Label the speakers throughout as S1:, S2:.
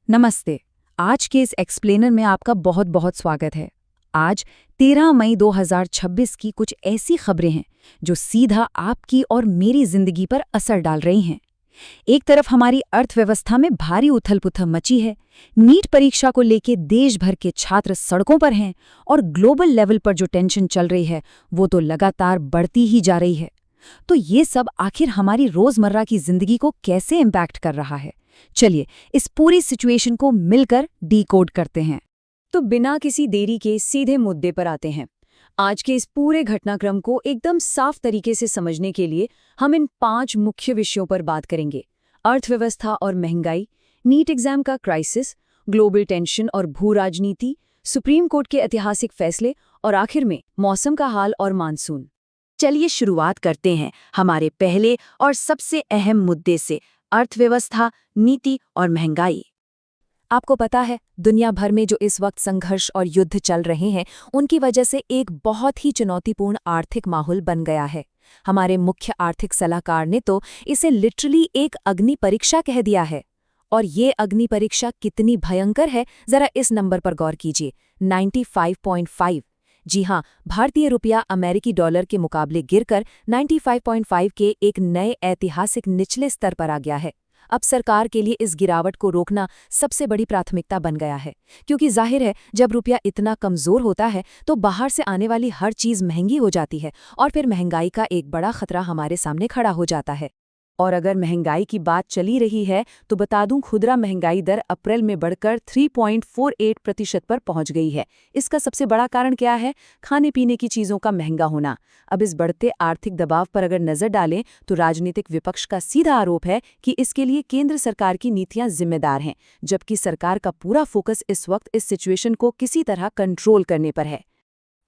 S1: नमस्ते। आज के इस एक्सप्लेनर में आपका बहुत बहुत स्वागत है। आज 13 मई 2026 की कुछ ऐसी खबरें हैं जो सीधा आपकी और मेरी जिंदगी पर असर डाल रही हैं। एक तरफ हमारी अर्थव्यवस्था में भारी उथल-पुथल मची है, नीट परीक्षा को लेके देश भर के छात्र सड़कों पर हैं और ग्लोबल लेवल पर जो टेंशन चल रही है वो तो लगातार बढ़ती ही जा रही है। तो ये सब आखिर हमारी रोजमर्रा की जिंदगी को कैसे इम्पैक्ट कर रहा है? चलिए इस पूरी सिचुएशन को मिलकर डीकोड करते हैं।
S2: तो बिना किसी देरी के सीधे मुद्दे पर आते हैं। आज के इस पूरे घटनाक्रम को एकदम साफ तरीके से समझने के लिए हम इन 5 मुख्य विषयों पर बात करेंगे। अर्थव्यवस्था और महंगाई, नीट एग्जाम का क्राइसिस, ग्लोबल टेंशन और भू राजनीति, सुप्रीम कोर्ट के ऐतिहासिक फैसले और आखिर में मौसम का हाल और मानसून। चलिए शुरुआत करते हैं हमारे पहले और सबसे अहम मुद्दे से, अर्थव्यवस्था, नीति और महंगाई। आपको पता है, दुनिया भर में जो इस वक्त संघर्ष और युद्ध चल रहे हैं, उनकी वजह से एक बहुत ही चुनौतीपूर्ण आर्थिक माहौल बन गया है। हमारे मुख्य आर्थिक सलाहकार ने तो इसे लिटरली एक अग्नि परीक्षा कह दिया है। और ये अग्नि परीक्षा कितनी भयंकर है, जरा इस नंबर पर गौर कीजिए, 95.5। जी हाँ, भारतीय रुपया अमेरिकी डॉलर के मुकाबले गिरकर 95.5 के एक नए ऐतिहासिक निचले स्तर पर आ गया है। अब सरकार के लिए इस गिरावट को रोकना सबसे बड़ी प्राथमिकता बन गया है, क्योंकि जाहिर है जब रुपया इतना कमजोर होता है तो बाहर से आने वाली हर चीज महंगी हो जाती है और फिर महंगाई का एक बड़ा खतरा हमारे सामने खड़ा हो जाता है। और अगर महंगाई की बात चली रही है तो बता दूं, खुदरा महंगाई दर अप्रैल में बढ़कर 3.48% पर पहुंच गई है। इसका सबसे बड़ा कारण क्या है? खाने पीने की चीजों का महंगा होना। अब इस बढ़ते आर्थिक दबाव पर अगर नजर डालें तो राजनीतिक विपक्ष का सीधा आरोप है कि इसके लिए केंद्र सरकार की नीतियां जिम्मेदार हैं, जबकि सरकार का पूरा फोकस इस वक्त इस सिचुएशन को किसी तरह कंट्रोल करने पर है।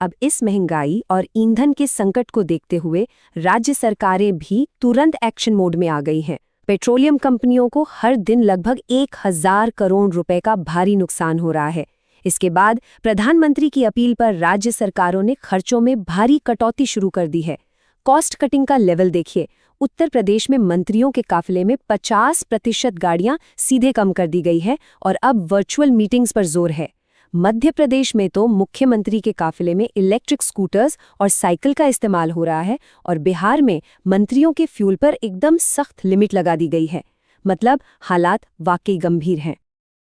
S2: अब इस महंगाई और ईंधन के संकट को देखते हुए राज्य सरकारें भी तुरंत एक्शन मोड में आ गई हैं। पेट्रोलियम कंपनियों को हर दिन लगभग 1000 करोड़ रुपए का भारी नुकसान हो रहा है। इसके बाद प्रधानमंत्री की अपील पर राज्य सरकारों ने खर्चों में भारी कटौती शुरू कर दी है। कॉस्ट कटिंग का लेवल देखिए, उत्तर प्रदेश में मंत्रियों के काफिले में 50% गाड़ियां सीधे कम कर दी गई है और अब वर्चुअल मीटिंग्स पर जोर है। मध्य प्रदेश में तो मुख्यमंत्री के काफिले में इलेक्ट्रिक स्कूटर्स और साइकिल का इस्तेमाल हो रहा है और बिहार में मंत्रियों के फ्यूल पर एकदम सख्त लिमिट लगा दी गई है। मतलब हालात वाकई गंभीर हैं।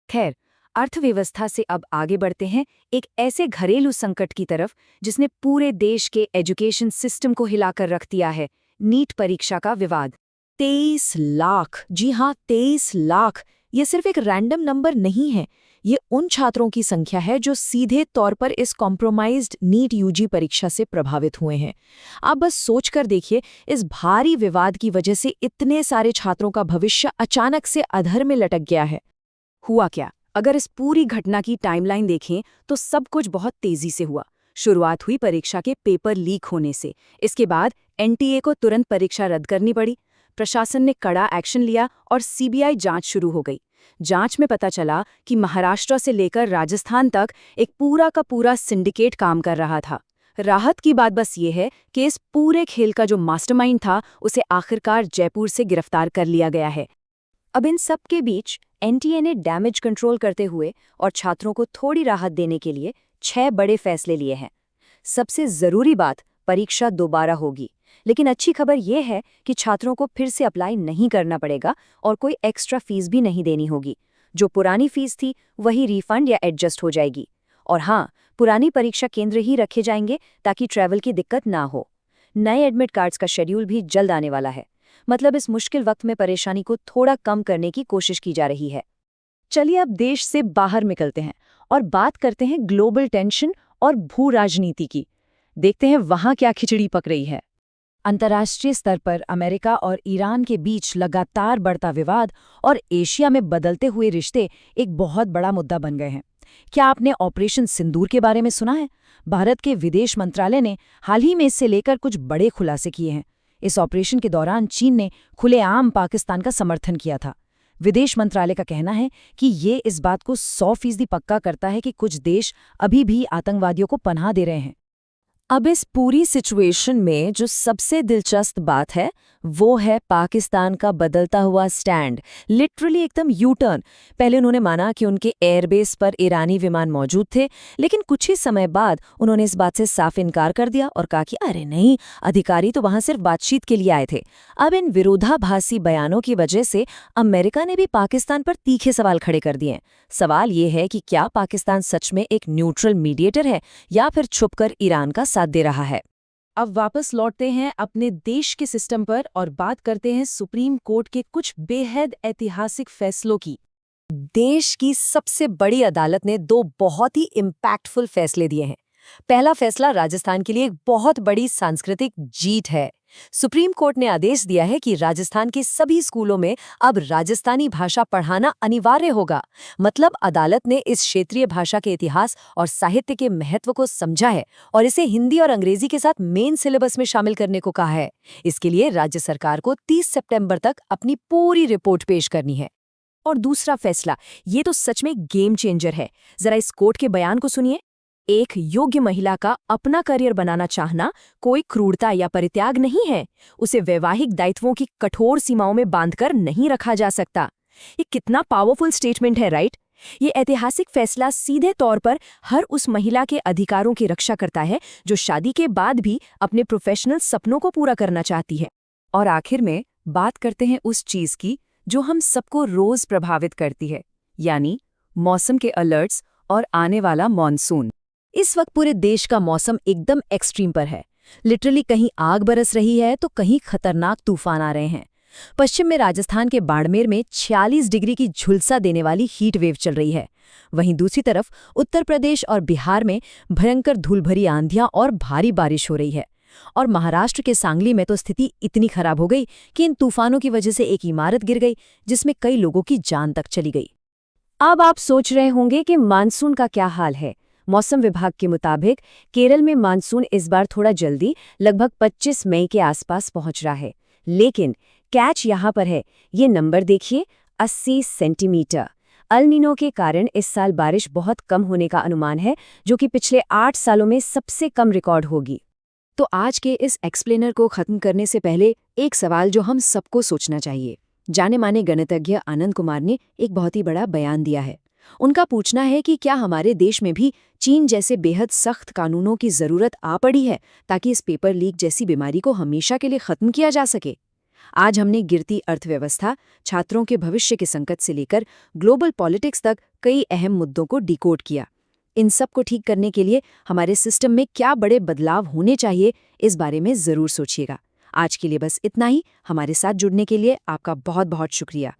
S2: खैर, अर्थव्यवस्था से अब आगे बढ़ते हैं एक ऐसे घरेलू संकट की तरफ जिसने पूरे देश के एजुकेशन सिस्टम को हिलाकर रख दिया है, नीट परीक्षा का विवाद। 23 लाख, जी हाँ 23 लाख, ये सिर्फ एक रैंडम नंबर नहीं है। ये उन छात्रों की संख्या है जो सीधे तौर पर इस कॉम्प्रोमाइज्ड नीट यूजी परीक्षा से प्रभावित हुए हैं। आप बस सोचकर देखिए, इस भारी विवाद की वजह से इतने सारे छात्रों का भविष्य अचानक से अधर में लटक गया है। हुआ क्या? अगर इस पूरी घटना की टाइमलाइन देखें तो सब कुछ बहुत तेजी से हुआ। शुरुआत हुई परीक्षा के पेपर लीक होने से। इसके बाद एनटीए को तुरंत परीक्षा रद्द करनी पड़ी। प्रशासन ने कड़ा एक्शन लिया और सीबीआई जांच शुरू हो गई। जांच में पता चला कि महाराष्ट्र से लेकर राजस्थान तक एक पूरा का पूरा सिंडिकेट काम कर रहा था। राहत की बात बस ये है कि इस पूरे खेल का जो मास्टरमाइंड था उसे आखिरकार जयपुर से गिरफ्तार कर लिया गया है। अब इन सब के बीच एनटीए ने डैमेज कंट्रोल करते हुए और छात्रों को थोड़ी राहत देने के लिए 6 बड़े फैसले लिए हैं। सबसे जरूरी बात, परीक्षा दोबारा होगी, लेकिन अच्छी खबर यह है कि छात्रों को फिर से अप्लाई नहीं करना पड़ेगा और कोई एक्स्ट्रा फीस भी नहीं देनी होगी। जो पुरानी फीस थी वही रिफंड या एडजस्ट हो जाएगी। और हाँ, पुरानी परीक्षा केंद्र ही रखे जाएंगे ताकि ट्रैवल की दिक्कत ना हो। नए एडमिट कार्ड्स का शेड्यूल भी जल्द आने वाला है। मतलब इस मुश्किल वक्त में परेशानी को थोड़ा कम करने की कोशिश की जा रही है। चलिए अब देश से बाहर निकलते हैं और बात करते हैं ग्लोबल टेंशन और भू राजनीति की। देखते हैं वहां क्या खिचड़ी पक रही है। अंतर्राष्ट्रीय स्तर पर अमेरिका और ईरान के बीच लगातार बढ़ता विवाद और एशिया में बदलते हुए रिश्ते एक बहुत बड़ा मुद्दा बन गए हैं। क्या आपने ऑपरेशन सिंदूर के बारे में सुना है? भारत के विदेश मंत्रालय ने हाल ही में इससे लेकर कुछ बड़े खुलासे किए हैं। इस ऑपरेशन के दौरान चीन ने खुलेआम पाकिस्तान का समर्थन किया था। विदेश मंत्रालय का कहना है कि ये इस बात को 100% पक्का करता है कि कुछ देश अभी भी आतंकवादियों को पनाह दे रहे हैं। अब इस पूरी सिचुएशन में जो सबसे दिलचस्प बात है वो है पाकिस्तान का बदलता हुआ स्टैंड, लिटरली एकदम यू टर्न। पहले उन्होंने माना कि उनके एयरबेस पर ईरानी विमान मौजूद थे, लेकिन कुछ ही समय बाद उन्होंने इस बात से साफ इनकार कर दिया और कहा कि अरे नहीं, अधिकारी तो वहां सिर्फ बातचीत के लिए आए थे। अब इन विरोधाभासी बयानों की वजह से अमेरिका ने भी पाकिस्तान पर तीखे सवाल खड़े कर दिए। सवाल ये है कि क्या पाकिस्तान सच में एक न्यूट्रल मीडिएटर है या फिर छुपकर ईरान का साथ दे रहा है।
S3: अब वापस लौटते हैं अपने देश के सिस्टम पर और बात करते हैं सुप्रीम कोर्ट के कुछ बेहद ऐतिहासिक फैसलों की।
S2: देश की सबसे बड़ी अदालत ने 2 बहुत ही इम्पैक्टफुल फैसले दिए हैं। पहला फैसला राजस्थान के लिए एक बहुत बड़ी सांस्कृतिक जीत है। सुप्रीम कोर्ट ने आदेश दिया है कि राजस्थान के सभी स्कूलों में अब राजस्थानी भाषा पढ़ाना अनिवार्य होगा। मतलब अदालत ने इस क्षेत्रीय भाषा के इतिहास और साहित्य के महत्व को समझा है और इसे हिंदी और अंग्रेजी के साथ मेन सिलेबस में शामिल करने को कहा है। इसके लिए राज्य सरकार को 30 सितंबर तक अपनी पूरी रिपोर्ट पेश करनी है।
S3: और दूसरा फैसला, ये तो सच में गेम चेंजर है। जरा इस कोर्ट के बयान को सुनिए। एक योग्य महिला का अपना करियर बनाना चाहना कोई क्रूरता या परित्याग नहीं है। उसे वैवाहिक दायित्वों की कठोर सीमाओं में बांधकर नहीं रखा जा सकता। ये कितना पावरफुल स्टेटमेंट है, राइट? ये ऐतिहासिक फैसला सीधे तौर पर हर उस महिला के अधिकारों की रक्षा करता है जो शादी के बाद भी अपने प्रोफेशनल सपनों को पूरा करना चाहती है।
S1: और आखिर में बात करते हैं उस चीज की जो हम सबको रोज प्रभावित करती है, यानी मौसम के अलर्ट्स और आने वाला मॉनसून। इस वक्त पूरे देश का मौसम एकदम एक्सट्रीम पर है। लिटरली कहीं आग बरस रही है तो कहीं खतरनाक तूफान आ रहे हैं। पश्चिम में राजस्थान के बाड़मेर में 46 डिग्री की झुलसा देने वाली हीट वेव चल रही है। वहीं दूसरी तरफ उत्तर प्रदेश और बिहार में भयंकर धूलभरी आंधियां और भारी बारिश हो रही है। और महाराष्ट्र के सांगली में तो स्थिति इतनी खराब हो गई कि इन तूफानों की वजह से एक इमारत गिर गई, जिसमें कई लोगों की जान तक चली गई।
S2: अब आप सोच रहे होंगे कि मानसून का क्या हाल है। मौसम विभाग के मुताबिक केरल में मानसून इस बार थोड़ा जल्दी, लगभग 25 मई के आसपास पहुंच रहा है। लेकिन कैच यहां पर है, ये नंबर देखिए, 80 सेंटीमीटर। अल नीनो के कारण इस साल बारिश बहुत कम होने का अनुमान है, जो कि पिछले 8 सालों में सबसे कम रिकॉर्ड होगी।
S1: तो आज के इस एक्सप्लेनर को खत्म करने से पहले एक सवाल जो हम सबको सोचना चाहिए। जाने माने गणितज्ञ आनंद कुमार ने एक बहुत ही बड़ा बयान दिया है। उनका पूछना है कि क्या हमारे देश में भी चीन जैसे बेहद सख्त कानूनों की जरूरत आ पड़ी है ताकि इस पेपर लीक जैसी बीमारी को हमेशा के लिए खत्म किया जा सके। आज हमने गिरती अर्थव्यवस्था, छात्रों के भविष्य के संकट से लेकर ग्लोबल पॉलिटिक्स तक कई अहम मुद्दों को डिकोड किया। इन सब को ठीक करने के लिए हमारे सिस्टम में क्या बड़े बदलाव होने चाहिए, इस बारे में जरूर सोचिएगा। आज के लिए बस इतना ही। हमारे साथ जुड़ने के लिए आपका बहुत बहुत शुक्रिया।